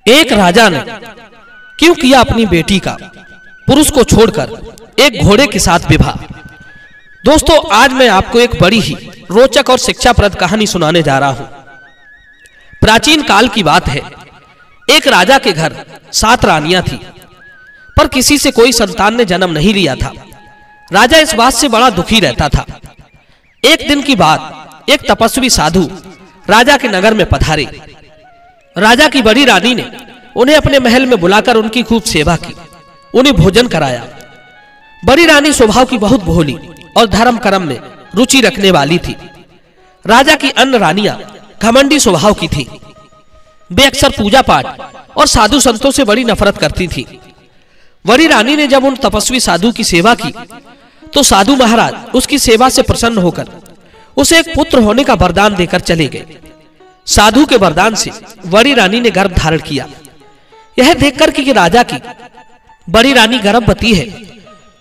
एक राजा ने क्यों किया अपनी बेटी का पुरुष को छोड़कर एक घोड़े के साथ विवाह। दोस्तों, आज मैं आपको एक बड़ी ही रोचक और शिक्षाप्रद कहानी सुनाने जा रहा हूं। प्राचीन काल की बात है। एक राजा के घर 7 रानियां थी, पर किसी से कोई संतान ने जन्म नहीं लिया था। राजा इस बात से बड़ा दुखी रहता था। एक दिन की बात, एक तपस्वी साधु राजा के नगर में पधारे। राजा की बड़ी रानी ने उन्हें अपने महल में बुलाकर उनकी खूब सेवा की, उन्हें भोजन कराया। बड़ी रानी स्वभाव की बहुत भोली और धर्म कर्म में रुचि रखने वाली थी। राजा की अन्य रानियां घमंडी स्वभाव की थीं। वे अक्सर पूजा पाठ और साधु संतों से बड़ी नफरत करती थीं। बड़ी रानी ने जब उन तपस्वी साधु की सेवा की तो साधु महाराज उसकी सेवा से प्रसन्न होकर उसे एक पुत्र होने का वरदान देकर चले गए। साधु के वरदान से बड़ी रानी ने गर्भ धारण किया। यह देखकर कि राजा की बड़ी रानी गर्भवती है,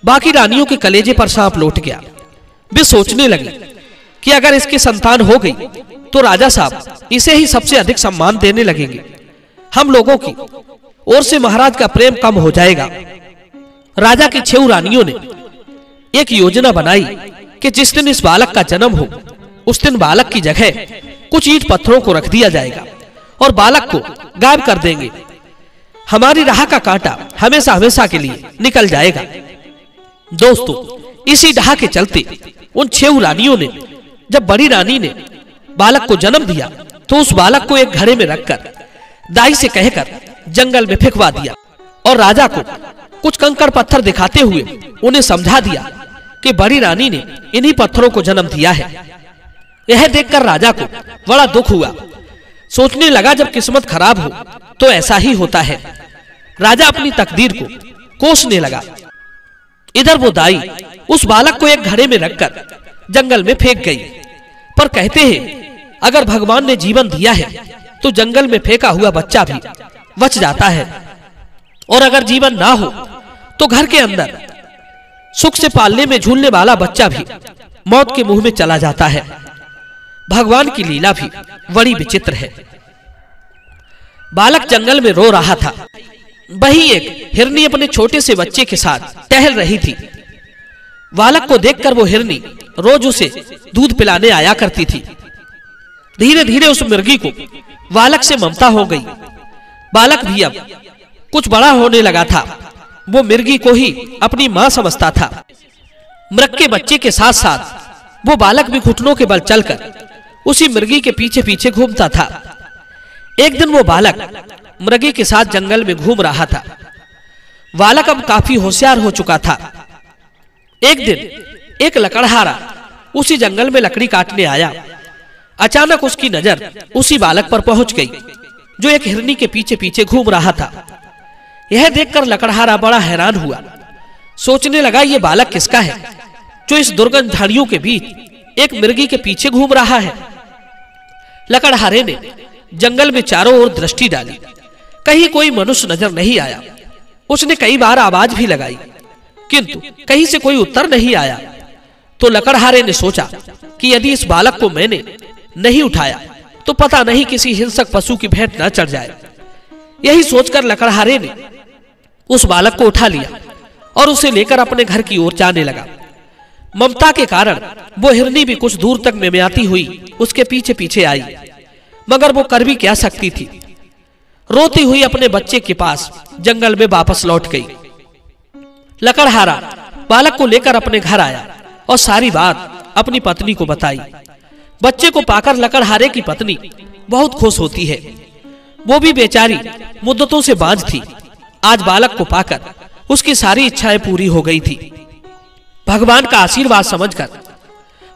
बाकी रानियों के कलेजे पर सांप लौट गया। वे सोचने लगे कि अगर इसकी संतान हो गई तो राजा साहब इसे ही सबसे अधिक सम्मान देने लगेंगे। हम लोगों की ओर से महाराज का प्रेम कम हो जाएगा। राजा की 6 रानियों ने एक योजना बनाई कि जिस दिन इस बालक का जन्म हो उस दिन बालक की जगह कुछ ईंट पत्थरों को रख दिया जाएगा और बालक को गायब कर देंगे। हमारी राह का कांटा हमेशा हमेशा के लिए निकल जाएगा। दोस्तों, इसी राह के चलते उन 6 रानियों ने जब बड़ी रानी ने बालक को जन्म दिया तो उस बालक को एक घड़े में रखकर दाई से कहकर जंगल में फेंकवा दिया और राजा को कुछ कंकड़ पत्थर दिखाते हुए उन्हें समझा दिया कि बड़ी रानी ने इन्हीं पत्थरों को जन्म दिया है। यह देखकर राजा को बड़ा दुख हुआ। सोचने लगा, जब किस्मत खराब हो तो ऐसा ही होता है। राजा अपनी तकदीर को कोसने लगा। इधर वो दाई उस बालक को एक घड़े में रखकर जंगल में फेंक गई। पर कहते हैं, अगर भगवान ने जीवन दिया है तो जंगल में फेंका हुआ बच्चा भी बच जाता है, और अगर जीवन ना हो तो घर के अंदर सुख से पालने में झूलने वाला बच्चा भी मौत के मुंह में चला जाता है। भगवान की लीला भी बड़ी विचित्र है। बालक जंगल में रो रहा था। वही एक हिरनी अपने छोटे से बच्चे के साथ टहल रही थी। बालक को देखकर वो हिरनी रोज उसे दूध पिलाने आया करती थी। धीरे धीरे उस मुर्गी को बालक से ममता हो गई। बालक भी अब कुछ बड़ा होने लगा था। वो मुर्गी को ही अपनी मां समझता था। मृग के बच्चे के साथ साथ वो बालक भी घुटनों के बल चलकर उसी मुर्गी के पीछे पीछे घूमता था। एक दिन वो बालक मुर्गी के साथ जंगल में घूम रहा था। बालक अब काफी होशियार हो चुका था। एक दिन एक लकड़हारा उसी जंगल में लकड़ी काटने आया। अचानक उसकी नजर उसी बालक पर पहुंच गई जो एक हिरनी के पीछे पीछे घूम रहा था। यह देखकर लकड़हारा बड़ा हैरान हुआ। सोचने लगा, ये बालक किसका है जो इस दुर्गंध झाड़ियों के बीच एक मुर्गी के पीछे घूम रहा है। लकड़हारे ने जंगल में चारों ओर दृष्टि डाली, कहीं कोई मनुष्य नजर नहीं आया। उसने कई बार आवाज भी लगाई, किंतु कहीं से कोई उत्तर नहीं आया। तो लकड़हारे ने सोचा कि यदि इस बालक को मैंने नहीं उठाया तो पता नहीं किसी हिंसक पशु की भेंट न चढ़ जाए। यही सोचकर लकड़हारे ने उस बालक को उठा लिया और उसे लेकर अपने घर की ओर जाने लगा। ममता के कारण वो हिरनी भी कुछ दूर तक मिमियाती हुई उसके पीछे पीछे आई, मगर वो कर भी क्या सकती थी। रोती हुई अपने बच्चे के पास जंगल में वापस लौट गई। लकड़हारा बालक को लेकर अपने घर आया और सारी बात अपनी पत्नी को बताई। बच्चे को पाकर लकड़हारे की पत्नी बहुत खुश होती है। वो भी बेचारी मुद्दतों से बांझ थी। आज बालक को पाकर उसकी सारी इच्छाएं पूरी हो गई थी। भगवान का आशीर्वाद समझकर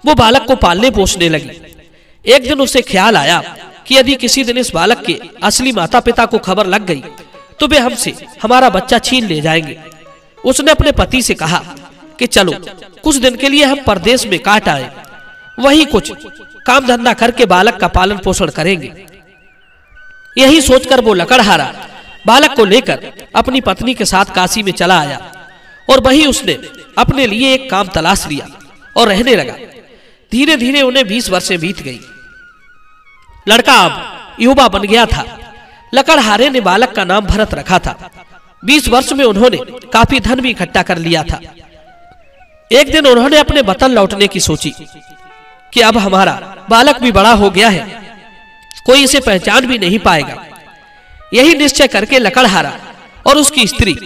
वो बालक को पालने पोसने लगी। एक दिन उसे ख्याल आया कि यदि किसी दिन इस बालक के असली माता पिता को खबर लग गई तो वे हमसे हमारा बच्चा छीन ले जाएंगे। उसने अपने पति से कहा कि चलो कुछ दिन के लिए हम परदेश में काट आए, वहीं कुछ काम धंधा करके बालक का पालन पोषण करेंगे। यही सोचकर वो लकड़हारा बालक को लेकर अपनी पत्नी के साथ काशी में चला आया और वहीं उसने अपने लिए एक काम तलाश लिया और रहने लगा। धीरे धीरे उन्हें 20 वर्षें बीत गई। लड़का अब युवा बन गया था। लकड़हारे ने बालक का नाम भरत रखा था। 20 वर्ष में उन्होंने काफी धन भी इकट्ठा कर लिया था। एक दिन उन्होंने अपने वतन लौटने की सोची कि अब हमारा बालक भी बड़ा हो गया है, कोई इसे पहचान भी नहीं पाएगा। यही निश्चय करके लकड़हारा और उसकी स्त्री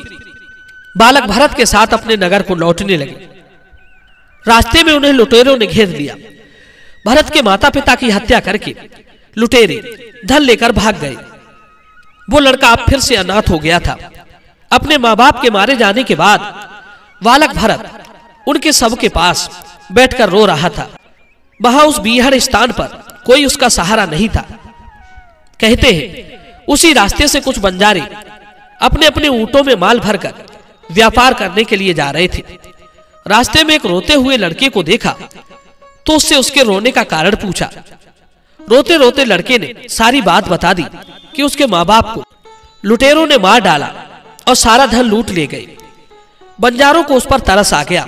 बालक भरत के साथ अपने नगर को लौटने लगे। रास्ते में उन्हें लुटेरों ने घेर लिया। भरत के माता पिता की हत्या करके लुटेरे धन लेकर भाग गए। वो लड़का अब फिर से अनाथ हो गया था। अपने माँ बाप के मारे जाने के बाद बालक भरत उनके शव के पास बैठकर रो रहा था। वहां उस बीहड़ स्थान पर कोई उसका सहारा नहीं था। कहते हैं उसी रास्ते से कुछ बंजारे अपने अपने ऊंटों में माल भरकर व्यापार करने के लिए जा रहे थे। रास्ते में एक रोते हुए लड़के को देखा तो उससे उसके रोने का कारण पूछा। रोते रोते लड़के ने सारी बात बता दी कि उसके माँ बाप को लुटेरों ने मार डाला और सारा धन लूट ले गए। बंजारों को उस पर तरस आ गया।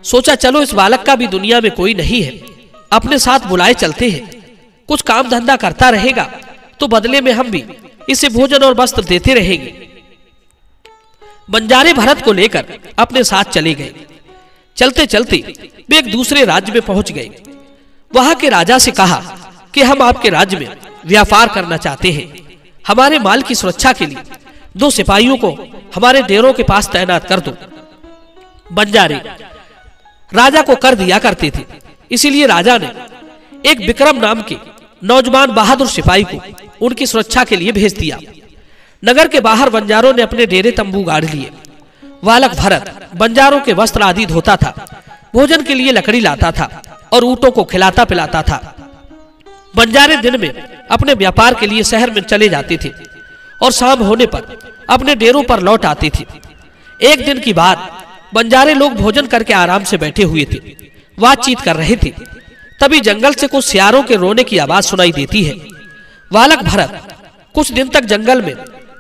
सोचा चलो इस बालक का भी दुनिया में कोई नहीं है, अपने साथ बुलाए चलते हैं। कुछ काम धंधा करता रहेगा तो बदले में हम भी इसे भोजन और वस्त्र देते रहेंगे। बंजारे भरत को लेकर अपने साथ चले गए। चलते चलते वे एक दूसरे राज्य में पहुंच गए। वहां के राजा से कहा कि हम आपके राज्य में व्यापार करना चाहते हैं। हमारे माल की सुरक्षा के लिए 2 सिपाहियों को हमारे डेरों के पास तैनात कर दो। बंजारे राजा को कर दिया करते थे, इसीलिए राजा ने एक विक्रम नाम के नौजवान बहादुर सिपाही को उनकी सुरक्षा के लिए भेज दिया। नगर के बाहर बंजारों ने अपने डेरे तंबू गाड़ लिए। बालक भरत बंजारों के वस्त्र आदि धोता था, भोजन के लिए लकड़ी लाता था और ऊंटों को खिलाता पिलाता था। बंजारे दिन में अपने व्यापार के लिए शहर में चले जाते थे और शाम होने पर अपने डेरों पर लौट आते थे। एक दिन की बात, बंजारे लोग भोजन करके आराम से बैठे हुए थे, बातचीत कर रहे थे। तभी जंगल से कुछ सियारों के रोने की आवाज सुनाई देती है। बालक भरत कुछ दिन तक जंगल में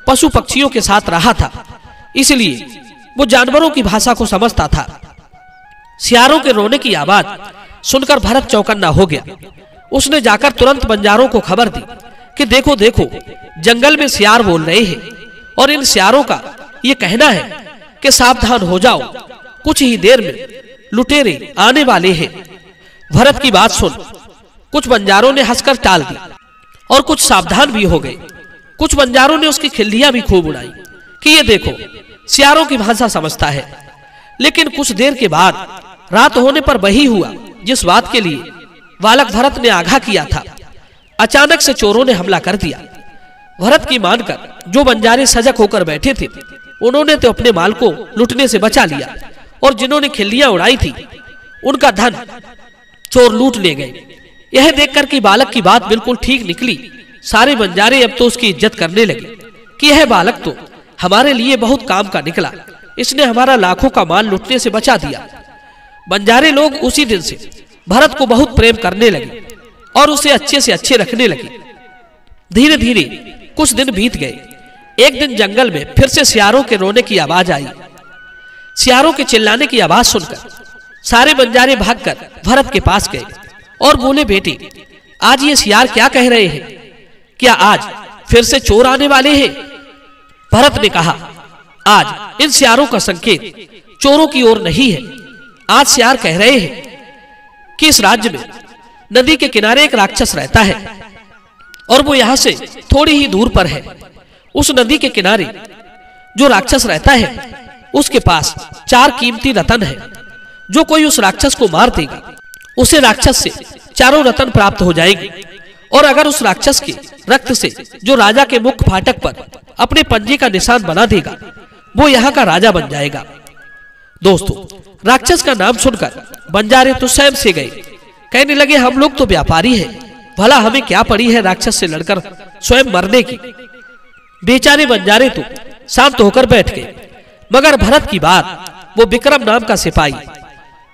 पशु पक्षियों के साथ रहा था, इसलिए वो जानवरों की भाषा को समझता था। सियारों के रोने की आवाज सुनकर भरत चौकन्ना हो गया। उसने जाकर तुरंत बंजारों को खबर दी कि देखो देखो, जंगल में सियार बोल रहे हैं और इन सियारों का ये कहना है कि सावधान हो जाओ, कुछ ही देर में लुटेरे आने वाले हैं। भरत की बात सुन कुछ बंजारों ने हंसकर टाल दी और कुछ सावधान भी हो गए। कुछ बंजारों ने उसकी खिल्लियां भी खूब उड़ाई कि ये देखो, सियारों की भाषा समझता है। लेकिन कुछ देर के बाद रात होने पर वही हुआ जिस बात के लिए बालक भरत ने आगाह किया था। अचानक से चोरों ने हमला कर दिया। भरत की मानकर जो बंजारे सजग होकर बैठे थे, उन्होंने तो अपने माल को लुटने से बचा लिया और जिन्होंने खिल्लियां उड़ाई थी उनका धन चोर लूट ले गए। यह देखकर कि बालक की बात बिल्कुल ठीक निकली, सारे बंजारे अब तो उसकी इज्जत करने लगे कि यह बालक तो हमारे लिए बहुत काम का निकला, इसने हमारा लाखों का माल लुटने से बचा दिया। बंजारे लोग उसी दिन से भरत को बहुत प्रेम करने लगे और उसे अच्छे से अच्छे रखने लगे। धीरे धीरे कुछ दिन बीत गए। एक दिन जंगल में फिर से सियारों के रोने की आवाज आई। सियारों के चिल्लाने की आवाज सुनकर सारे बंजारे भागकर भरत के पास गए और बोले, बेटे आज ये सियार क्या कह रहे हैं? क्या आज फिर से चोर आने वाले हैं? भरत ने कहा, आज इन सियारों का संकेत चोरों की ओर नहीं है। आज सियार कह रहे हैं कि इस राज्य में नदी के किनारे एक राक्षस रहता है और वो यहाँ से थोड़ी ही दूर पर है। उस नदी के किनारे जो राक्षस रहता है उसके पास 4 कीमती रत्न है। जो कोई उस राक्षस को मार देगा उसे राक्षस से 4 रत्न प्राप्त हो जाएंगे और अगर उस राक्षस के रक्त से जो राजा के मुख्य फाटक पर अपने पंजे का निशान बना देगा वो यहाँ का राजा बन जाएगा। दोस्तों, राक्षस का नाम सुनकर बंजारे तो स्वयं से गए। कहने लगे, हम लोग तो व्यापारी हैं, भला हमें क्या पड़ी है राक्षस से लड़कर स्वयं मरने की। बेचारे बंजारे तो शांत होकर बैठ गए। मगर भरत की बात वो विक्रम नाम का सिपाही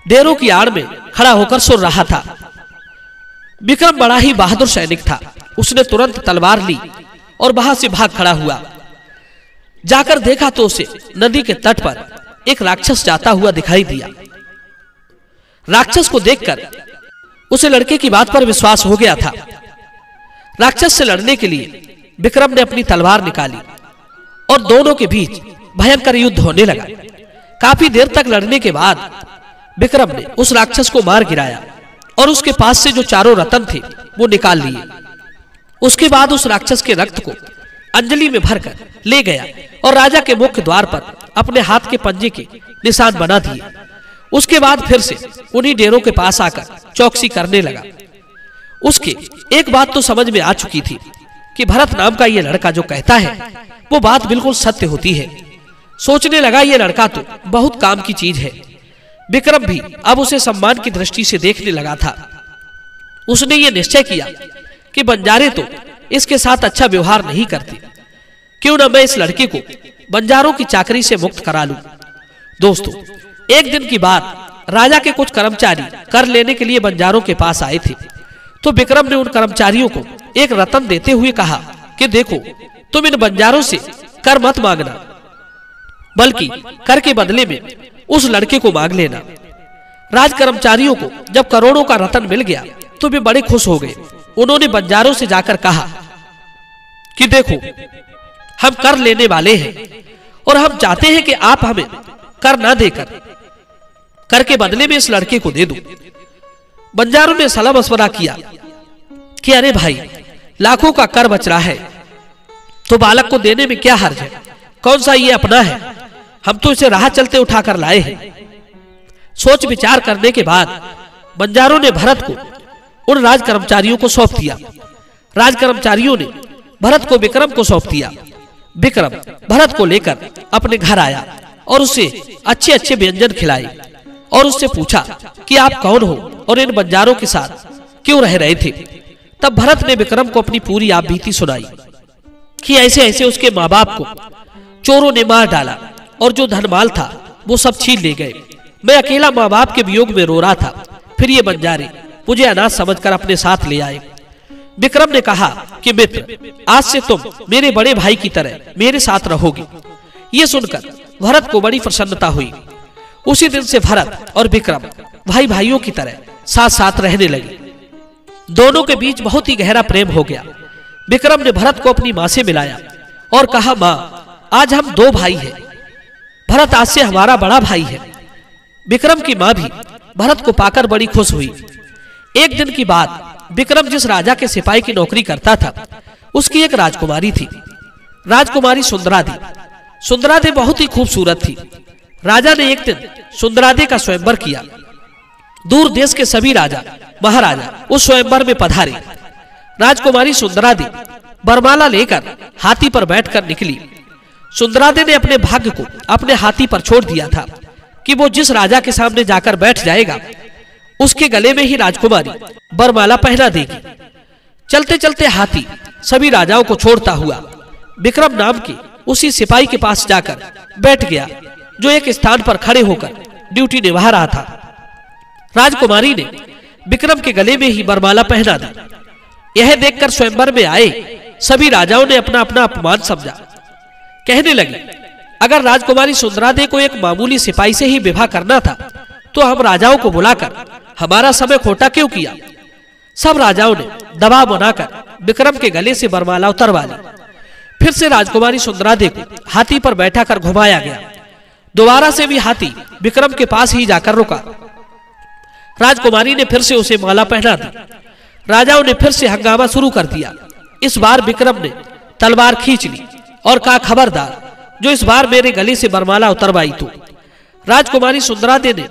डेरों की आड़ में खड़ा होकर सुन रहा था। विक्रम बड़ा ही बहादुर सैनिक था। उसने तुरंत तलवार ली और वहां से भाग खड़ा हुआ। जाकर देखा तो उसे नदी के तट पर एक राक्षस जाता हुआ दिखाई दिया। राक्षस को देखकर उसे लड़के की बात पर विश्वास हो गया था। राक्षस से लड़ने के लिए विक्रम ने अपनी तलवार निकाली और दोनों के बीच भयंकर युद्ध होने लगा। काफी देर तक लड़ने के बाद विक्रम ने उस राक्षस को मार गिराया और उसके पास से जो चारों रत्न थे वो निकाल लिए। उसके बाद उस राक्षस के रक्त को अंजलि में भरकर ले गया और राजा के मुख्य द्वार पर अपने हाथ के पंजे के निशान बना दिए। उसके बाद फिर से उन्हीं डेरों के पास आकर चौकसी करने लगा। उसके एक बात तो समझ में आ चुकी थी कि भरत नाम का ये लड़का जो कहता है वो बात बिल्कुल सत्य होती है। सोचने लगा ये लड़का तो बहुत काम की चीज है। विक्रम भी अब उसे सम्मान की दृष्टि से देखने लगा था। उसने ये निश्चय किया कि बंजारे तो इसके साथ अच्छा व्यवहार नहीं करते, क्यों न मैं इस लड़के को बंजारों की चाकरी से मुक्त करा लूं। दोस्तों, एक दिन की बात, राजा के कुछ कर्मचारी कर लेने के लिए बंजारों के पास आए थे। तो विक्रम ने उन कर्मचारियों को एक रत्न देते हुए कहा कि देखो, तुम इन बंजारों से कर मत मांगना, बल्कि कर के बदले में उस लड़के को मांग लेना। राज कर्मचारियों को जब करोड़ों का रत्न मिल गया तो वे बड़े खुश हो गए। उन्होंने बंजारों से जाकर कहा कि देखो, हम कर लेने वाले हैं और हम चाहते हैं कि आप हमें कर ना देकर कर के बदले में इस लड़के को दे दो। बंजारों ने सलाह मशवरा किया कि अरे भाई, लाखों का कर बच रहा है तो बालक को देने में क्या हर्ज है, कौन सा ये अपना है, हम तो इसे राह चलते उठाकर लाए हैं। सोच विचार करने के बाद बंजारों ने भरत को उन राज कर्मचारियों को सौंप दिया। राज कर्मचारियों ने भरत को विक्रम को सौंप दिया। विक्रम भरत को लेकर अपने घर आया और उसे अच्छे अच्छे व्यंजन खिलाए और उससे पूछा कि आप कौन हो और इन बंजारों के साथ क्यों रह रहे थे। तब भरत ने विक्रम को अपनी पूरी आप बीती सुनाई कि ऐसे ऐसे उसके माँ बाप को चोरों ने मार डाला और जो धनमाल था वो सब छीन ले गए। मैं अकेला माँ बाप के वियोग में रो रहा था। फिर ये बंजारे मुझे अनाथ समझकर अपने साथ ले आए। विक्रम ने कहा कि मित्र, आज से तुम मेरे बड़े भाई की तरह मेरे साथ रहोगे। ये सुनकर भरत को बड़ी प्रसन्नता हुई। उसी दिन से भरत और विक्रम भाई भाइयों की तरह साथ साथ रहने लगे। दोनों के बीच बहुत ही गहरा प्रेम हो गया। विक्रम ने भरत को अपनी मां से मिलाया और कहा, मां, आज हम दो भाई हैं। भरत आज से हमारा बड़ा भाई है। विक्रम की मां भी भरत को पाकर बड़ी खुश हुई। एक दिन की बात, विक्रम जिस राजा के सिपाही की नौकरी करता था उसकी एक राजकुमारी थी। राजकुमारी सुंदरादि। सुंदरादि बहुत ही खूबसूरत थी। राजा ने एक दिन सुंदरादि का स्वयंवर किया। दूर देश के सभी राजा महाराजा उस स्वयंवर में पधारे। राजकुमारी सुंदरादि बरमाला लेकर हाथी पर बैठकर निकली। सुंदरादि ने अपने भाग्य को अपने हाथी पर छोड़ दिया था कि वो जिस राजा के सामने जाकर बैठ जाएगा उसके गले में ही राजकुमारी बरमाला पहना देगी। चलते चलते हाथी सभी राजाओं को छोड़ता हुआ विक्रम नाम के उसी सिपाही के पास जाकर बैठ गया जो एक स्थान पर खड़े होकर ड्यूटी निभा रहा था। राजकुमारी ने विक्रम के गले में ही बरमाला पहना दी। यह देखकर स्वयंवर में आए सभी राजाओं ने अपना अपना अपमान समझा। कहने लगे, अगर राजकुमारी सुंदरादि को एक मामूली सिपाही से ही विवाह करना था तो हम राजाओं को बुलाकर हमारा समय खोटा क्यों किया। सब राजाओं ने दबाव बनाकर विक्रम के गले से बरमाला उतरवा ली। फिर से राजकुमारी सुंदरादि को हाथी पर बैठाकर घुमाया गया। दोबारा से भी हाथी विक्रम के पास ही जाकर रुका। राजकुमारी ने फिर से उसे माला पहना दी। राजाओं ने फिर से हंगामा शुरू कर दिया। इस बार विक्रम ने तलवार खींच ली और कहा, खबरदार, जो इस बार मेरे गले से बरमाला उतरवाई तो। राजकुमारी सुंदरादि ने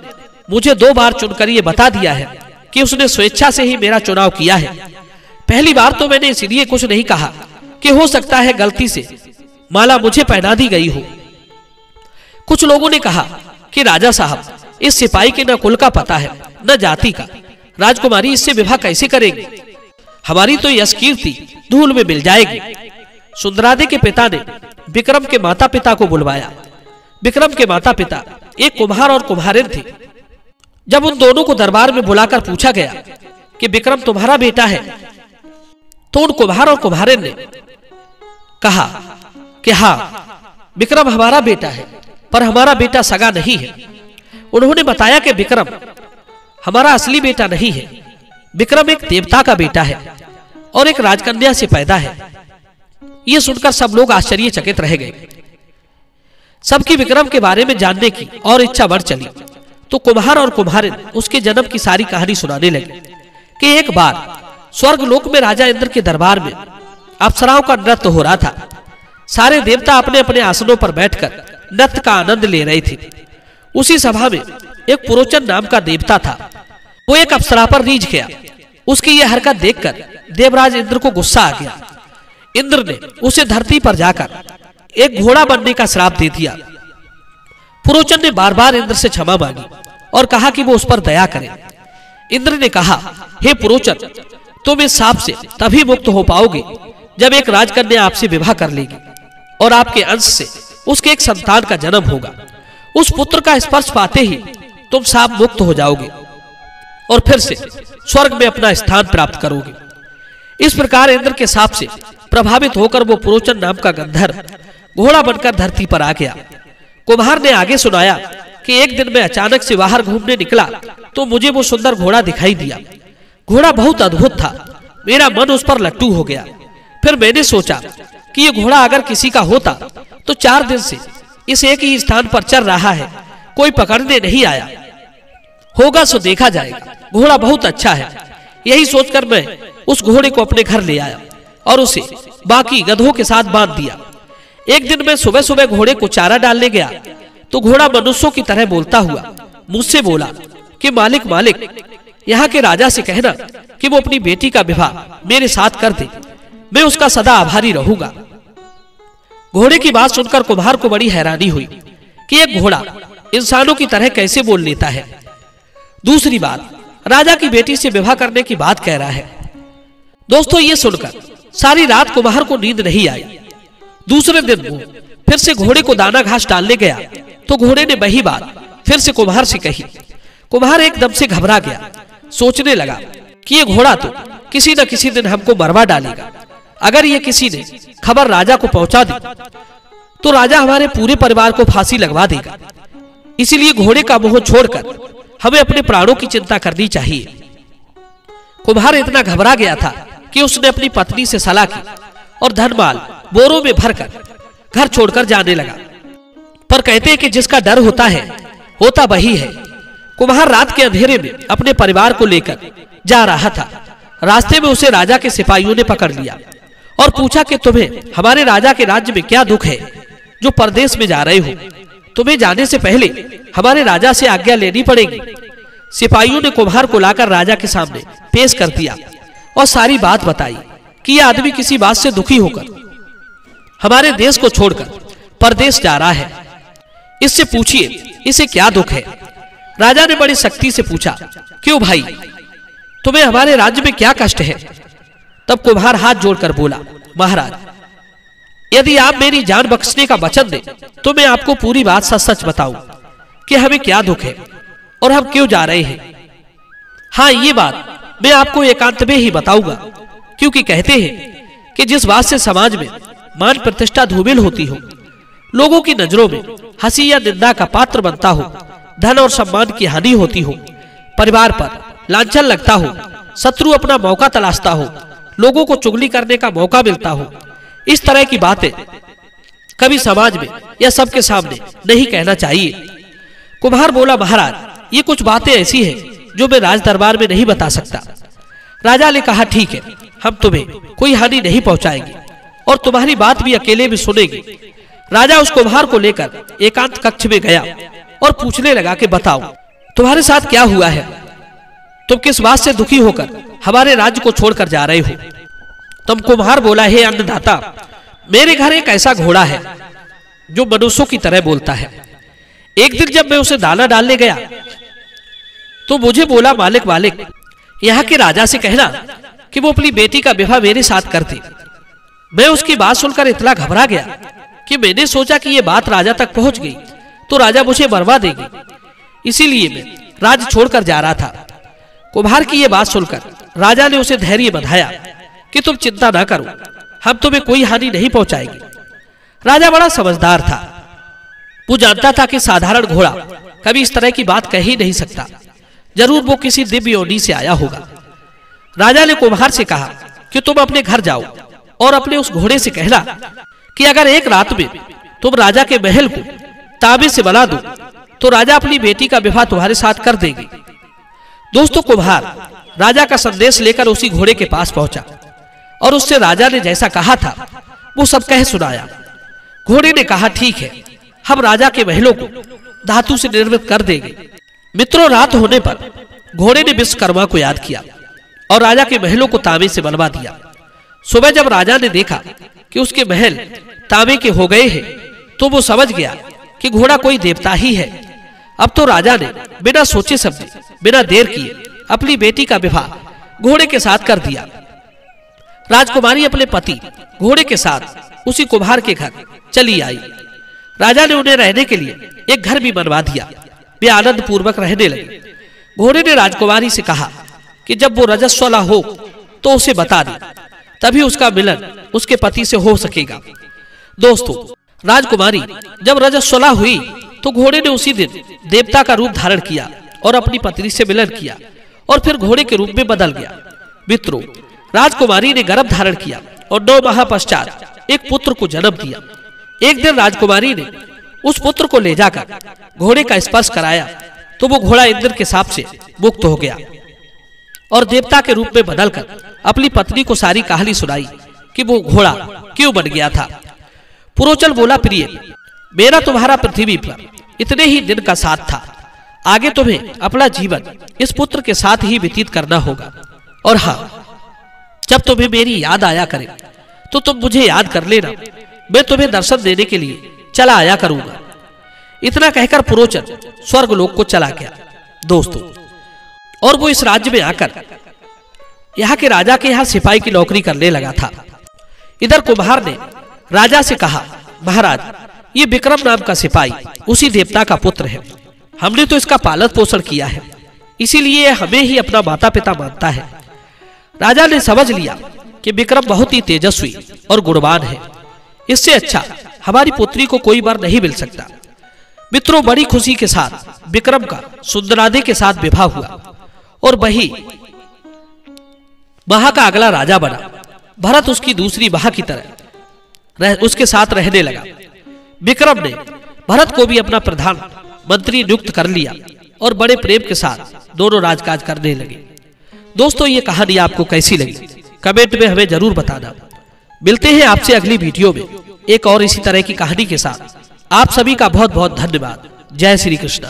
मुझे 2 बार चुनकर ये बता दिया है कि उसने स्वेच्छा से ही मेरा चुनाव किया है। पहली बार तो मैंने इसलिए कुछ नहीं कहा कि हो सकता है गलती से माला मुझे पहना दी गई हो। कुछ लोगों ने कहा कि राजा साहब, इस सिपाही के न कुल का पता है न जाति का, राजकुमारी इससे विवाह कैसे करेगी, हमारी तो यश कीर्ति धूल में मिल जाएगी। सुंदरादि के पिता ने विक्रम के माता पिता को बुलवाया। विक्रम के माता पिता एक कुम्हार और कुम्हारिन थे। जब उन दोनों को दरबार में बुलाकर पूछा गया कि विक्रम तुम्हारा बेटा है, तो उन कुम्हार और कुम्हारिन ने कहा कि हाँ, विक्रम हमारा बेटा है, पर हमारा बेटा सगा नहीं है। उन्होंने बताया कि विक्रम हमारा असली बेटा नहीं है। विक्रम एक देवता का बेटा है और एक राजकन्या से पैदा है। यह सुनकर सब लोग आश्चर्यचकित रह गए। सबकी विक्रम के बारे में जानने की और इच्छा बढ़ चली। तो कुम्हार और कुम्हारिन उसके जन्म की सारी कहानी सुनाने लगे कि एक बार स्वर्ग लोक में राजा इंद्र के दरबार में अप्सराओं का नृत्य हो रहा था। सारे देवता अपने अपने आसनों पर बैठकर नृत्य का आनंद ले रहे थे। उसी सभा में एक पुरोचन नाम का देवता था। वो एक अप्सरा पर रीझ गया। उसकी यह हरकत देखकर देवराज इंद्र को गुस्सा आ गया। इंद्र ने उसे धरती पर जाकर एक घोड़ा बनने का श्राप दे दिया। पुरोचन ने बार बार इंद्र से क्षमा मांगी और कहा कि वो उस पर दया करे। इंद्र ने कहा, हे पुरोचन, तुम इस शाप से तभी मुक्त हो पाओगे जब एक राजकन्या आपसे विवाह कर लेगी और आपके अंश से उसके एक संतान का जन्म होगा। उस पुत्र का स्पर्श पाते ही तुम शाप मुक्त हो जाओगे और फिर से स्वर्ग में अपना स्थान प्राप्त करोगे। इस प्रकार इंद्र के शाप से प्रभावित होकर वो पुरोचन नाम का गंधर्व घोड़ा बनकर धरती पर आ गया। कुम्हार ने आगे सुनाया कि एक दिन मैं अचानक से बाहर घूमने निकला तो मुझे वो सुंदर घोड़ा दिखाई दिया। घोड़ा बहुत अद्भुत था। मेरा मन उस पर लट्टू हो गया। फिर मैंने सोचा कि ये घोड़ा अगर किसी का होता तो 4 दिन से इस एक ही स्थान पर चल रहा है, कोई पकड़ने नहीं आया होगा, सो देखा जाएगा। घोड़ा बहुत अच्छा है। यही सोचकर मैं उस घोड़े को अपने घर ले आया और उसे बाकी गधों के साथ बांध दिया। एक दिन मैं सुबह सुबह घोड़े को चारा डालने गया तो घोड़ा मनुष्यों की तरह बोलता हुआ मुझसे बोला कि मालिक मालिक, यहाँ के राजा से कहना कि वो अपनी बेटी का विवाह मेरे साथ कर दे, मैं उसका सदा आभारी रहूंगा। घोड़े की बात सुनकर कुम्हार को बड़ी हैरानी हुई कि एक घोड़ा इंसानों की तरह कैसे बोल लेता है। दूसरी बात, राजा की बेटी से विवाह करने की बात कह रहा है। दोस्तों, ये सुनकर सारी रात कुम्हार को नींद नहीं आई। दूसरे दिन वो फिर से घोड़े को दाना घास डालने गया तो घोड़े ने वही बात फिर से कुम्हार से कही। कुम्हार एकदम से घबरा गया। सोचने लगा कि ये घोड़ा तो किसी न किसी दिन हमको मरवा डालेगा। अगर ये किसी ने खबर राजा को पहुंचा दी तो राजा हमारे पूरे परिवार को फांसी लगवा देगा। इसीलिए घोड़े का मोह छोड़कर हमें अपने प्राणों की चिंता करनी चाहिए। कुम्हार इतना घबरा गया था कि उसने अपनी पत्नी से सलाह की और धनमाल बोरों में भरकर घर छोड़कर जाने लगा। पर कहते हैं कि जिसका डर होता है होता वही है। कुम्हार रात के अंधेरे में अपने परिवार को लेकर जा रहा था। रास्ते में उसे राजा के सिपाहियों ने पकड़ लिया और पूछा कि तुम्हें हमारे राजा के राज्य में क्या दुख है जो परदेश में जा रहे हो? तुम्हें जाने से पहले हमारे राजा से आज्ञा लेनी पड़ेगी। सिपाहियों ने कुम्हार को लाकर राजा के सामने पेश कर दिया और सारी बात बताई कि यह आदमी किसी बात से दुखी होकर हमारे देश को छोड़कर परदेश जा रहा है। इससे पूछिए इसे क्या दुख है। राजा ने बड़ी सख्ती से पूछा, क्यों भाई, तुम्हें हमारे राज्य में क्या कष्ट है? तब कुम्हार हाथ जोड़कर बोला, महाराज, यदि आप मेरी जान बख्शने का वचन दें तो मैं आपको पूरी बात सच सच बताऊं कि हमें क्या दुख है और हम क्यों जा रहे हैं। हाँ, ये बात मैं आपको एकांत में ही बताऊंगा, क्योंकि कहते हैं कि जिस बात से समाज में मान प्रतिष्ठा धूमिल होती हो, लोगों की नजरों में हंसी या निंदा का पात्र बनता हो, धन और सम्मान की हानि होती हो, परिवार पर लांछन लगता हो, शत्रु अपना मौका तलाशता हो, लोगों को चुगली करने का मौका मिलता हो, इस तरह की बातें कभी समाज में या सबके सामने नहीं कहना चाहिए। कुम्हार बोला, महाराज, ये कुछ बातें ऐसी हैं जो मैं राज दरबार में नहीं बता सकता। राजा ने कहा, ठीक है, हम तुम्हें कोई हानि नहीं पहुंचाएंगे और तुम्हारी बात भी अकेले में सुनेंगे। राजा उस कुम्हार को लेकर एकांत कक्ष में गया और पूछने लगा कि बताओ, तुम्हारे साथ क्या हुआ है? तुम किस बात से दुखी होकर हमारे राज्य को छोड़कर जा रहे हो? तब कुम्हार बोला, हे अन्नदाता, मेरे घर एक ऐसा घोड़ा है जो मनुष्यों की तरह बोलता है। एक दिन जब मैं उसे दाना डालने गया तो मुझे बोला, मालिक मालिक, यहाँ के राजा से कहना कि वो अपनी बेटी का विवाह मेरे साथ कर दे। मैं उसकी बात सुनकर इतना घबरा गया कि मैंने सोचा कि ये बात राजा तक पहुंच गई तो राजा मुझे मरवा देंगे। इसीलिए मैं राज्य छोड़कर जा रहा था। कुम्हार की ये बात सुनकर राजा ने उसे धैर्य बंधाया कि तुम चिंता ना करो, हम तुम्हें कोई हानि नहीं पहुंचाएंगे। राजा बड़ा समझदार था। वो जानता था कि साधारण घोड़ा कभी इस तरह की बात कह ही नहीं सकता, जरूर वो किसी दिव्य योनि से आया होगा। राजा ने कुम्हार से कहा कि तुम अपने घर जाओ और अपने उस घोड़े से कहला कि अगर एक रात में तुम राजा के महल को तांबे से बना दो तो राजा अपनी बेटी का विवाह तुम्हारे साथ कर देंगे। दोस्तों, कुम्हार राजा का संदेश लेकर उसी घोड़े के पास पहुंचा और उससे राजा ने जैसा कहा था वो सब कह सुनाया। घोड़े ने कहा, ठीक है, हम राजा के महलों को धातु से निर्मित कर देंगे। मित्रों, रात होने पर घोड़े ने विश्वकर्मा को याद किया और राजा के महलों को तांबे से बनवा दिया। सुबह जब राजा ने देखा कि उसके महल तांबे के हो गए हैं तो वो समझ गया कि घोड़ा कोई देवता ही है। अब तो राजा ने बिना सोचे समझे, बिना देर किए अपनी बेटी का विवाह घोड़े के साथ कर दिया। राजकुमारी अपने पति घोड़े के साथ उसी कुम्हार के घर चली आई। राजा ने उन्हें रहने के लिए एक घर भी बनवा दिया। वे आनंद पूर्वक रहने लगे। घोड़े ने राजकुमारी से कहा कि जब वो रजस्वला हो तो उसे बता दे, तभी उसका मिलन उसके पति से हो सकेगा। दोस्तों, राजकुमारी जब रजस्वला हुई तो घोड़े ने उसी दिन देवता का रूप धारण किया और अपनी पत्नी से मिलन किया और फिर घोड़े के रूप में बदल गया। मित्रों, राजकुमारी ने गर्भ धारण किया और 9 माह पश्चात एक पुत्र को जन्म दिया। एक दिन राजकुमारी ने उस पुत्र को ले जाकर घोड़े का स्पर्श कराया तो वो घोड़ा इंद्र के शाप से मुक्त हो गया और देवता के रूप में बदलकर अपनी पत्नी को सारी कहानी सुनाई कि वो घोड़ा क्यों बन गया था। पुरोचल बोला, प्रिय, मेरा तुम्हारा पृथ्वी पर इतने ही दिन का साथ था। आगे तुम्हें अपना जीवन इस पुत्र के साथ ही व्यतीत करना होगा। और हाँ, जब तुम्हें मेरी याद आया करे तो तुम मुझे याद कर लेना। मैं तुम्हें दर्शन देने के लिए चला आया करूंगा। इतना कहकर पुरोचल स्वर्गलोक को चला गया। दोस्तों, और वो इस राज्य में आकर यहाँ के राजा के यहाँ सिपाही की नौकरी करने लगा था। इधर कुम्हार ने राजा से कहा, महाराज, ये विक्रम नाम का सिपाही उसी देवता का पुत्र है। हमने तो इसका पालन पोषण किया है, इसीलिए हमें ही अपना माता पिता मानता है। राजा ने समझ लिया कि विक्रम बहुत ही तेजस्वी और गुणवान है। इससे अच्छा हमारी पुत्री को कोई वर नहीं मिल सकता। मित्रों, बड़ी खुशी के साथ विक्रम का सुंदरादे के साथ विवाह हुआ और वही महा का अगला राजा बना। भरत उसकी दूसरी महा की तरह उसके साथ रहने लगा। विक्रम ने भरत को भी अपना प्रधान मंत्री नियुक्त कर लिया और बड़े प्रेम के साथ दोनों राजकाज करने लगे। दोस्तों, ये कहानी आपको कैसी लगी कमेंट में हमें जरूर बताना। मिलते हैं आपसे अगली वीडियो में एक और इसी तरह की कहानी के साथ। आप सभी का बहुत बहुत धन्यवाद। जय श्री कृष्ण।